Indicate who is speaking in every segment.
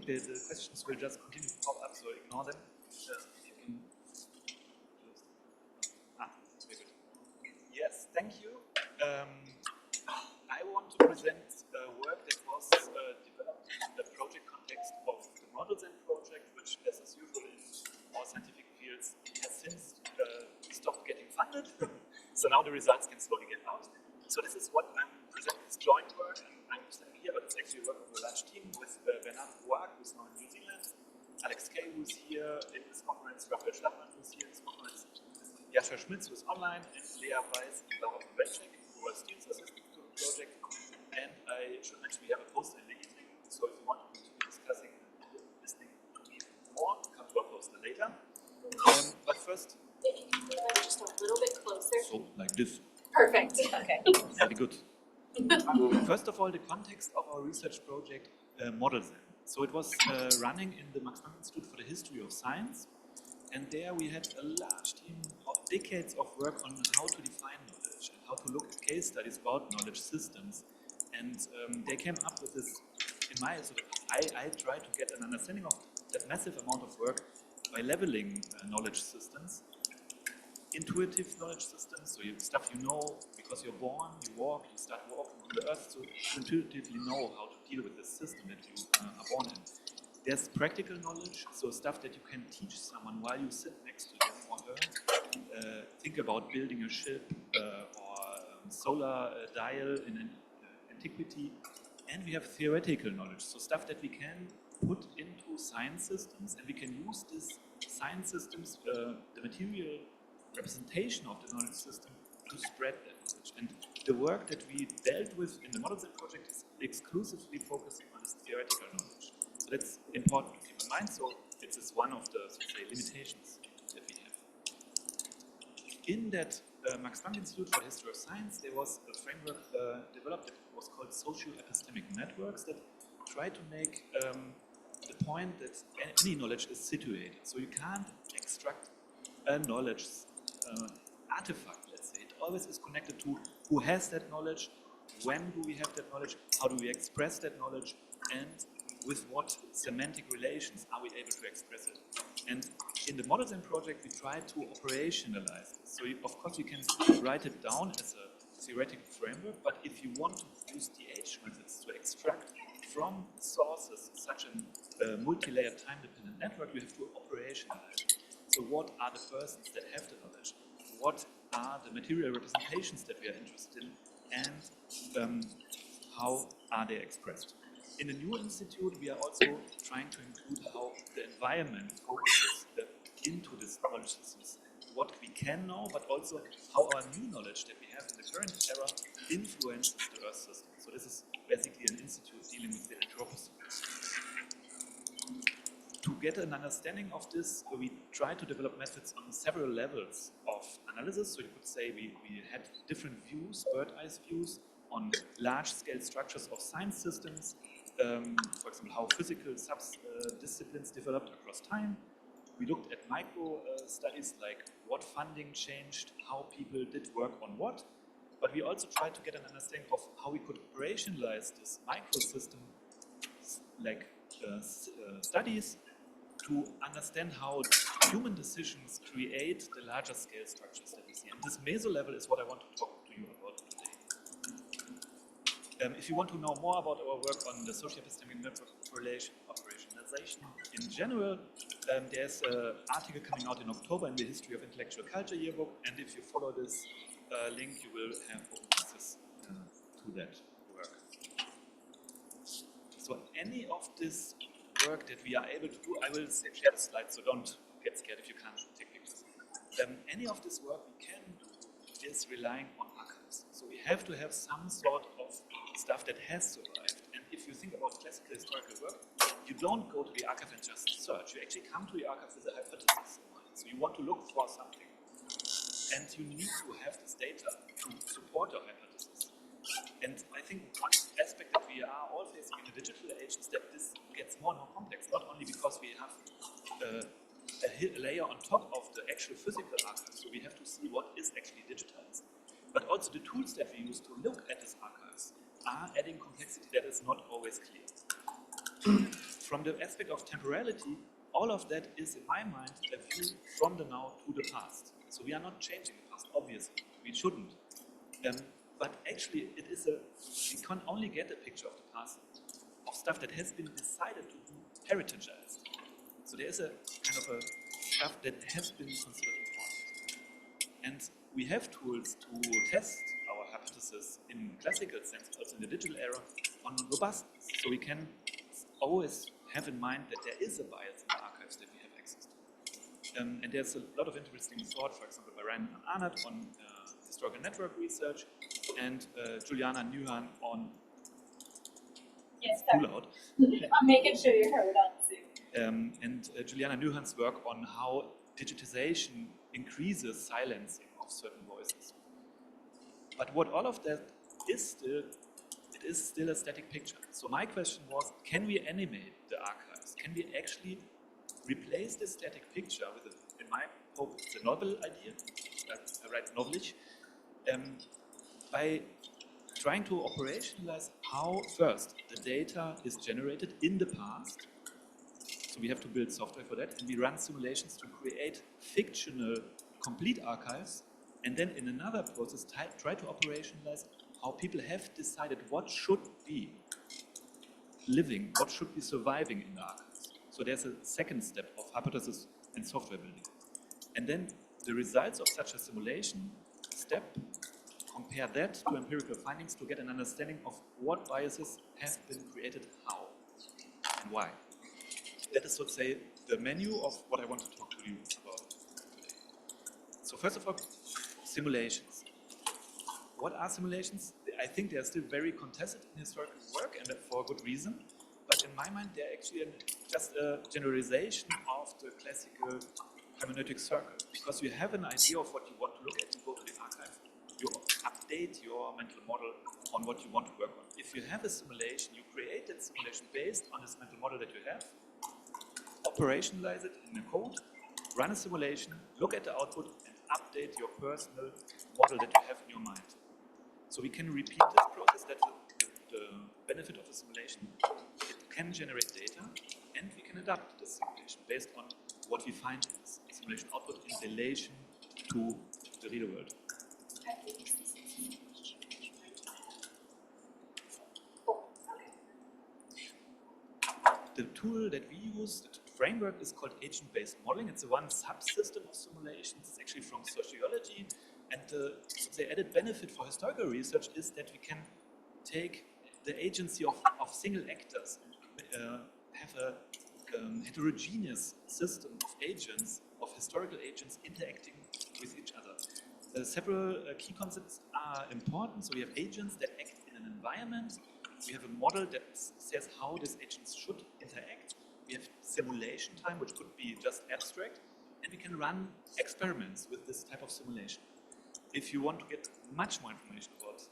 Speaker 1: think the questions will just continue to pop up, so ignore them. If you can very good. Yes, thank you. I want to present work that was developed in the project context of the Models and project, which, as is usual in all scientific fields, has since stopped getting funded. So now the results can slowly get out. So this is what I'm presenting, this joint work, and I'm standing here, but it's actually work of a large team with Vogl, who's now in New Zealand, Aleks, Kaye, who's here in this conference, Raphael, Schlattmann, who's here in this conference, Jascha Schmitz, who's online, and Lea Weiss and Laura Wetschek, who are students assistant to the project. And I should mention we have a poster in the evening, so if you want to continue discussing and listening to me more, come to our poster later. But first,
Speaker 2: if you can put it just a little bit closer.
Speaker 1: So, like this.
Speaker 2: Perfect. Okay.
Speaker 1: Very good. First of all, the context of our research project, Models. So it was running in the Max Planck Institute for the History of Science, and there we had a large team of decades of work on how to define knowledge and how to look at case studies about knowledge systems. And they came up with this, in my, so I tried to get an understanding of that massive amount of work by leveling knowledge systems. Intuitive knowledge systems, so stuff you know because you're born, you walk, you start walking on the earth, so you intuitively know how to deal with the system that you are born in. There's practical knowledge, so stuff that you can teach someone while you sit next to them or her. Think about building a ship or solar dial in antiquity. And we have theoretical knowledge, so stuff that we can put into science systems, and we can use this science systems, the material representation of the knowledge system, to spread that knowledge. And the work that we dealt with in the Models project is exclusively focusing on this theoretical knowledge. So that's important to keep in mind. So this is one of the, so to say, limitations that we have. In that Max Planck Institute for the History of Science, there was a framework developed that was called socio-epistemic networks that try to make the point that any knowledge is situated. So you can't extract a knowledge artifact, let's say. It always is connected to who has that knowledge, when do we have that knowledge, how do we express that knowledge, and with what semantic relations are we able to express it. And in the Models project, we try to operationalize this. So of course we can write it down as a theoretical framework, but if you want to use ADHO methods to extract from sources such a multi-layered time-dependent network, you have to operationalize it. So what are the persons that have the knowledge? What are the material representations that we are interested in? And how are they expressed? In the new institute, we are also trying to include how the environment focuses into this knowledge systems. What we can know, but also how our new knowledge that we have in the current era influences the Earth system. So this is basically an institute dealing with the Anthropocene. To get an understanding of this, we try to develop methods on several levels of analysis. So you could say we had different views, bird-eye views, on large-scale structures of science systems. For example, how physical disciplines developed across time. We looked at micro studies like what funding changed, how people did work on what. But we also tried to get an understanding of how we could operationalize this microsystem, like studies, to understand how human decisions create the larger scale structures that we see. And this meso level is what I want to talk to you about today. If you want to know more about our work on the socio-epistemic network operationalization in general, there's an article coming out in October in the History of Intellectual Culture yearbook, and if you follow this link, you will have access to that work. So any of this work that we are able to do, I will share the slides, so don't get scared if you can't take pictures. Any of this work we can do is relying on archives. So we have to have some sort of stuff that has survived. And if you think about classical historical work, you don't go to the archive and just search. You actually come to the archive with a hypothesis in mind. So you want to look for something. And you need to have this data to support your hypothesis. And I think one aspect that we are all facing in the digital age is that this gets more and more complex, not only because we have a layer on top of the actual physical archive, so we have to see what is actually digitized, but also the tools that we use to look at these archives are adding complexity that is not always clear. from the aspect of temporality, all of that is, in my mind, a view from the now to the past. So we are not changing the past, obviously. We shouldn't. But actually, we can only get a picture of the past of stuff that has been decided to be heritagized. So there is a kind of a stuff that has been considered important. And we have tools to test our hypothesis in classical sense, also in the digital era, on robustness. So we can always have in mind that there is a bias in the archives that we have access to. And there's a lot of interesting thought, for example, by Ryan Arnott on historical network research, and Juliana Nyhan on...
Speaker 2: Yes,
Speaker 1: too loud.
Speaker 2: I'm making sure you heard on Zoom.
Speaker 1: And Juliana Nyhan's work on how digitization increases silencing of certain voices. But what all of that is still, it is still a static picture. So my question was, can we animate the archives? Can we actually replace this static picture with, in my hope, it's a novel idea, I write novelish, by trying to operationalize how, first, the data is generated in the past. So we have to build software for that, and we run simulations to create fictional complete archives, and then in another process try to operationalize how people have decided what should be living, what should be surviving in the archives. So there's a second step of hypothesis and software building. And then the results of such a simulation step, compare that to empirical findings to get an understanding of what biases have been created, how, and why. That is, so to say, the menu of what I want to talk to you about today. So first of all, simulations. What are simulations? I think they are still very contested in historical work, and for a good reason. But in my mind, they're actually just a generalization of the classical hermeneutic circle. Because you have an idea of what you want to look at, you go to the archive, you update your mental model on what you want to work on. If you have a simulation, you create that simulation based on this mental model that you have, operationalize it in a code, run a simulation, look at the output, and update your personal model that you have in your mind. So we can repeat this process. That's the benefit of a simulation. It can generate data, and we can adapt this simulation based on what we find in this simulation output in relation to the real world. The tool that we use, the framework, is called agent-based modeling. It's one subsystem of simulations. It's actually from sociology. And the added benefit for historical research is that we can take the agency of single actors and have a heterogeneous system of agents, of historical agents interacting with each other. Several key concepts are important. So we have agents that act in an environment. We have a model that says how these agents should interact. We have simulation time, which could be just abstract. And we can run experiments with this type of simulation. If you want to get much more information about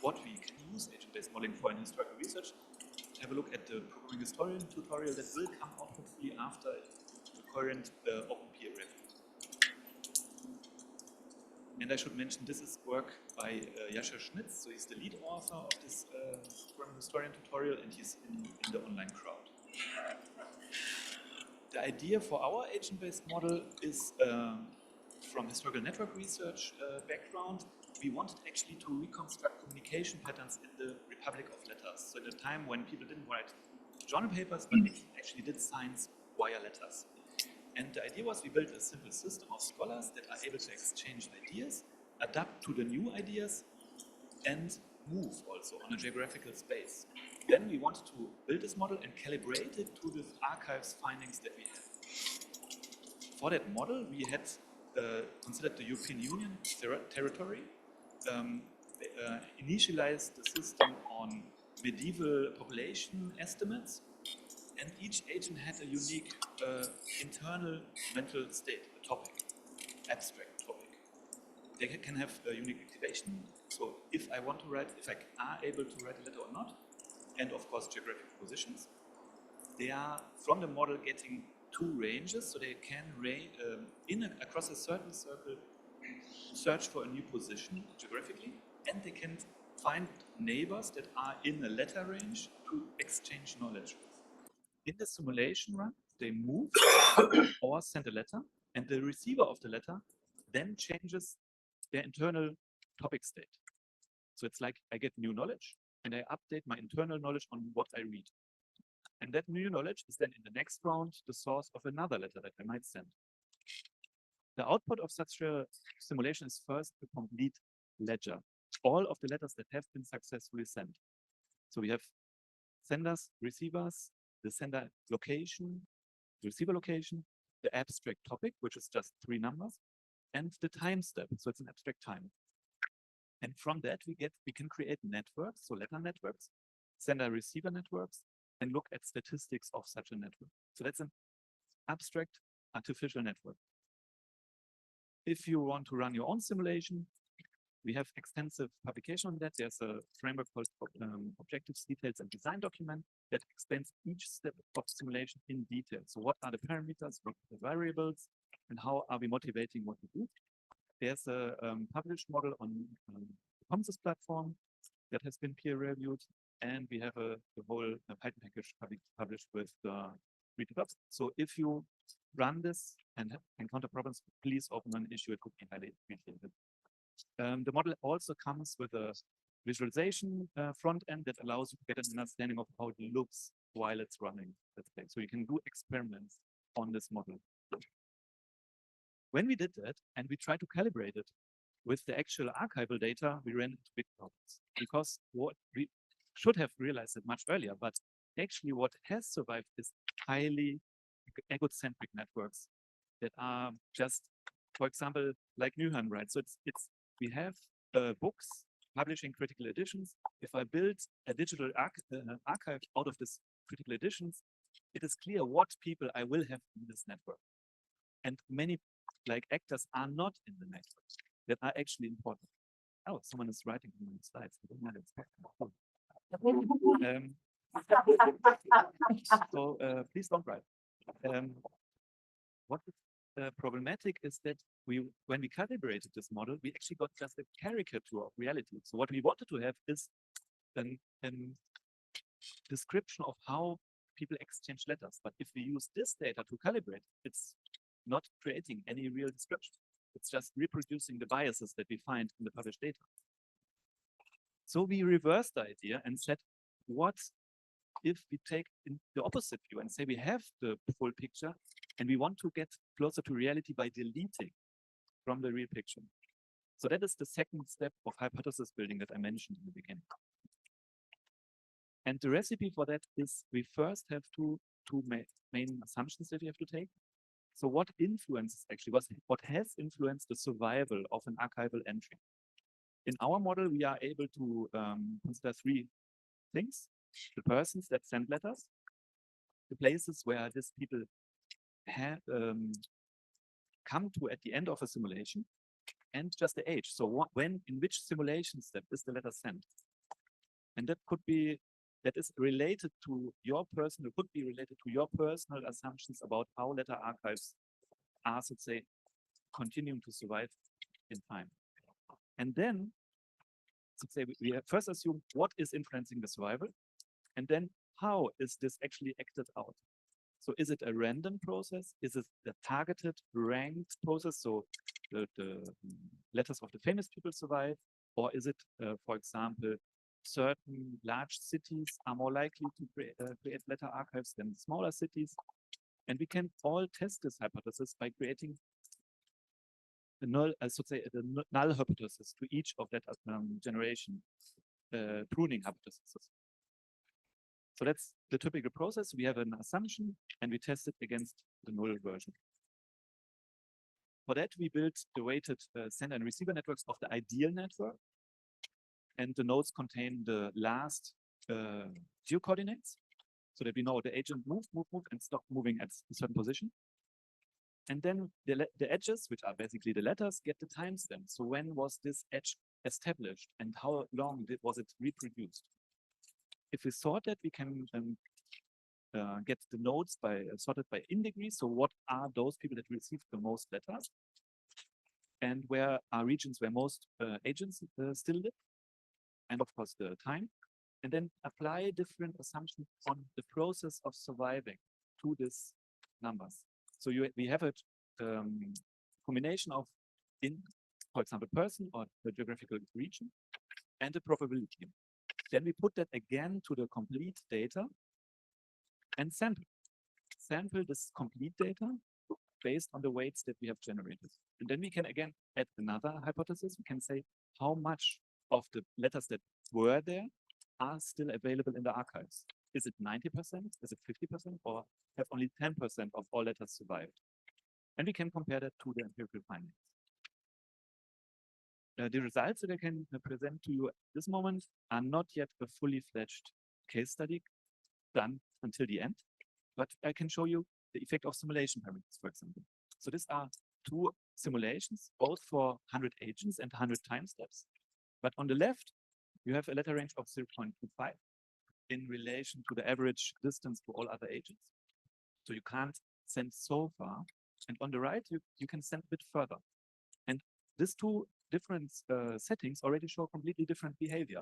Speaker 1: what we can use agent-based modeling for in historical research, have a look at the Programming Historian tutorial that will come out hopefully after the current open peer review. And I should mention this is work by Jascha Schnitz, so he's the lead author of this Programming Historian tutorial, and he's in the online crowd. The idea for our agent-based model is from historical network research background. We wanted actually to reconstruct communication patterns in the Republic of Letters. So at a time when people didn't write journal papers, but they actually did science via letters. And the idea was we built a simple system of scholars that are able to exchange ideas, adapt to the new ideas, and move also on a geographical space. Then we wanted to build this model and calibrate it to the archives findings that we have. For that model, we had considered the European Union territory, initialized the system on medieval population estimates, and each agent had a unique internal mental state, a topic, abstract topic. They can have a unique activation. So if I want to write, if I are able to write a letter or not, and of course geographic positions, they are from the model getting two ranges, so they can across a certain circle search for a new position geographically, and they can find neighbors that are in a letter range to exchange knowledge with. In the simulation run, they move or send a letter, and the receiver of the letter then changes their internal topic state. So it's like I get new knowledge, and I update my internal knowledge on what I read. And that new knowledge is then in the next round the source of another letter that I might send. The output of such a simulation is first a complete ledger, all of the letters that have been successfully sent. So we have senders, receivers, the sender location, the receiver location, the abstract topic, which is just 3 numbers, and the time step. So it's an abstract time. And from that, we can create networks, so letter networks, sender-receiver networks, and look at statistics of such a network. So that's an abstract artificial network. If you want to run your own simulation, we have extensive publication on that. There's a framework called Objectives, Details, and Design document that explains each step of simulation in detail. So what are the parameters, what are the variables, and how are we motivating what we do? There's a published model on the Humanities platform that has been peer-reviewed, and we have the whole Python package published with the GitHub. So if you run this and encounter problems, please open an issue. It would be highly appreciated. The model also comes with a visualization front end that allows you to get an understanding of how it looks while it's running. So you can do experiments on this model. When we did that and we tried to calibrate it with the actual archival data, we ran into big problems, because what we should have realized it much earlier, but actually what has survived is highly egocentric networks that are just, for example, like Nyhan, right? So it's we have books publishing critical editions. If I build a digital archive out of this critical editions, it is clear what people I will have in this network. And many actors are not in the network that are actually important. Oh, someone is writing on my slides. So please don't write. What is problematic is that when we calibrated this model, we actually got just a caricature of reality. So what we wanted to have is a description of how people exchange letters. But if we use this data to calibrate, it's not creating any real description. It's just reproducing the biases that we find in the published data. So we reversed the idea and said, what if we take in the opposite view and say we have the full picture and we want to get closer to reality by deleting from the real picture? So that is the second step of hypothesis building that I mentioned in the beginning. And the recipe for that is we first have two main assumptions that we have to take. So what influences actually, what has influenced the survival of an archival entry? In our model, we are able to consider 3 things: the persons that send letters, the places where these people have come to at the end of a simulation, and just the age. So in which simulation step is the letter sent? And that could be, that is related to your personal, could be related to your personal assumptions about how letter archives are, let's say, continuing to survive in time. And then, let's say, we have first assume what is influencing the survival, and then how is this actually acted out? So is it a random process? Is it a targeted, ranked process? So the letters of the famous people survive? Or is it, for example, certain large cities are more likely to create letter archives than smaller cities? And we can all test this hypothesis by creating the null, so to say, the null hypothesis to each of that generation pruning hypothesis. So that's the typical process. We have an assumption and we test it against the null version. For that, we built the weighted sender and receiver networks of the ideal network. And the nodes contain the last geocoordinates, so that we know the agent moved, and stopped moving at a certain position. And then the edges, which are basically the letters, get the timestamp. So when was this edge established and how long was it reproduced? If we sort that, we can get the nodes sorted by in degree. So what are those people that received the most letters? And where are regions where most agents still live? And of course, the time. and then apply different assumptions on the process of surviving to these numbers. So we have a combination of, for example, person or the geographical region and the probability. Then we put that again to the complete data and sample this complete data based on the weights that we have generated. And then we can again add another hypothesis. We can say how much of the letters that were there are still available in the archives. Is it 90%? Is it 50%? Or have only 10% of all letters survived? And we can compare that to the empirical findings. The results that I can present to you at this moment are not yet a fully fledged case study done until the end, but I can show you the effect of simulation parameters, for example. So these are two simulations, both for 100 agents and 100 time steps. But on the left, you have a letter range of 0.25 in relation to the average distance to all other agents. So you can't send so far. And on the right, you can send a bit further. And these two different settings already show completely different behavior.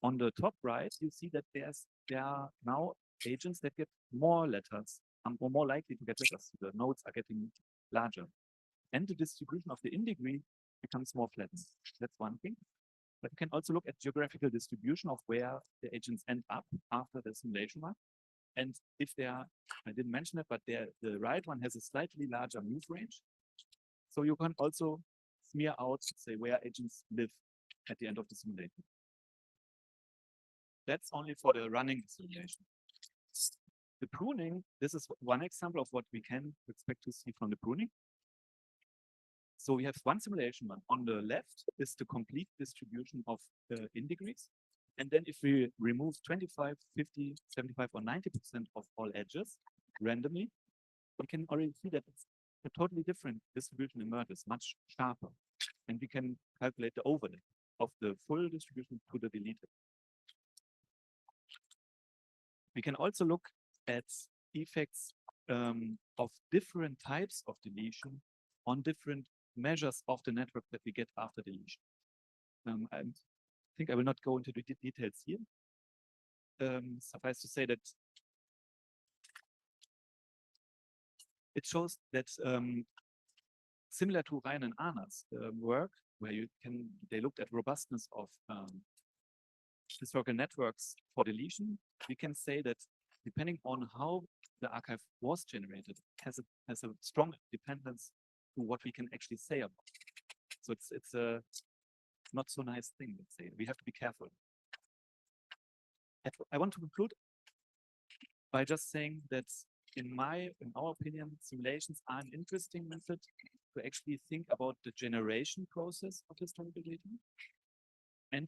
Speaker 1: On the top right, you see that there are now agents that get more letters, or more likely to get letters. The nodes are getting larger. And the distribution of the in-degree becomes more flattened. That's one thing. But you can also look at geographical distribution of where the agents end up after the simulation one. And if they are, I didn't mention it, but the right one has a slightly larger move range. So you can also smear out, say, where agents live at the end of the simulation. That's only for the running simulation. The pruning, this is one example of what we can expect to see from the pruning. So we have one simulation one. On the left is the complete distribution of the in-degrees. And then if we remove 25, 50, 75, or 90% of all edges randomly, we can already see that it's a totally different distribution emerges, much sharper. And we can calculate the overlay of the full distribution to the deleted. We can also look at effects of different types of deletion on different measures of the network that we get after deletion. I think I will not go into the details here. Suffice to say that it shows that similar to Ryan and Anna's work, where they looked at robustness of historical networks for deletion, we can say that depending on how the archive was generated, has a strong dependence to what we can actually say about it. So it's a not so nice thing, let's say. We have to be careful. I want to conclude by just saying that in our opinion, simulations are an interesting method to actually think about the generation process of historical data. And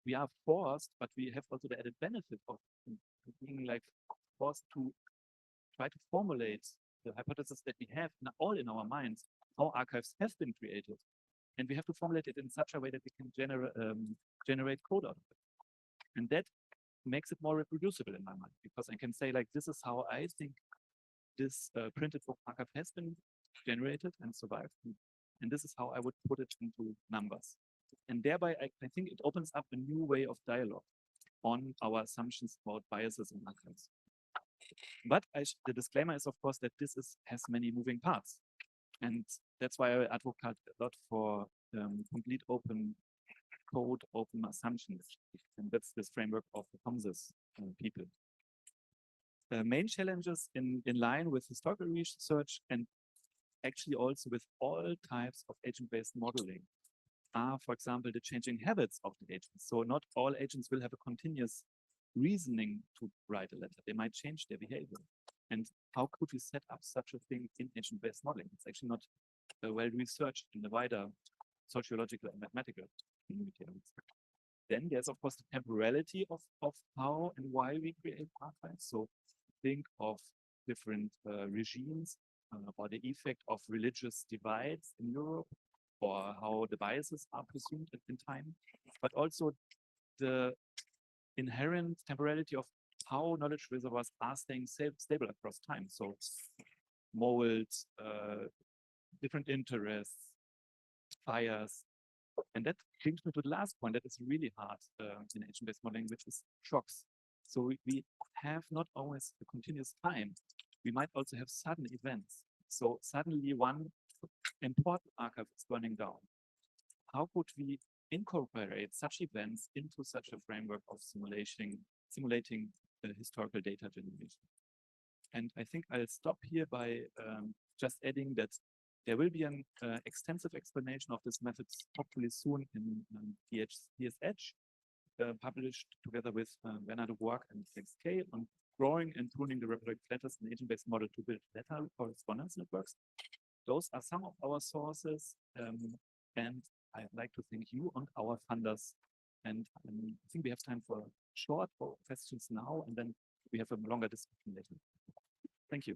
Speaker 1: we are forced, but we have also the added benefit of being like forced to try to formulate the hypothesis that we have all in our minds, how archives have been created. And we have to formulate it in such a way that we can generate code out of it. And that makes it more reproducible in my mind, because I can say, like, this is how I think this printed book archive has been generated and survived. And this is how I would put it into numbers. And thereby, I think it opens up a new way of dialogue on our assumptions about biases in archives. But the disclaimer is, of course, that this has many moving parts. And that's why I advocate a lot for complete open code, open assumptions. And that's this framework of the COMSIS people. The main challenges in line with historical research and actually also with all types of agent-based modeling are, for example, the changing habits of the agents. So not all agents will have a continuous reasoning to write a letter. They might change their behavior. And how could we set up such a thing in agent-based modeling? It's actually not well researched in the wider sociological and mathematical community. Then there's, of course, the temporality of how and why we create archives. So think of different regimes or the effect of religious divides in Europe, or how the biases are presumed in time, but also the inherent temporality of how knowledge reservoirs are staying stable across time. So molds, different interests, fires, And that brings me to the last point that is really hard in agent-based modeling, which is shocks. So we have not always a continuous time. We might also have sudden events. So suddenly one important archive is burning down. How could we incorporate such events into such a framework of simulating historical data generation? And I think I'll stop here by just adding that there will be an extensive explanation of this methods hopefully soon in DSH, published together with Bernard Work and Kaye on growing and tuning the reproductive letters in agent-based model to build letter correspondence networks. Those are some of our sources, and I'd like to thank you and our funders. And I think we have time for short questions now, and then we have a longer discussion later. Thank you.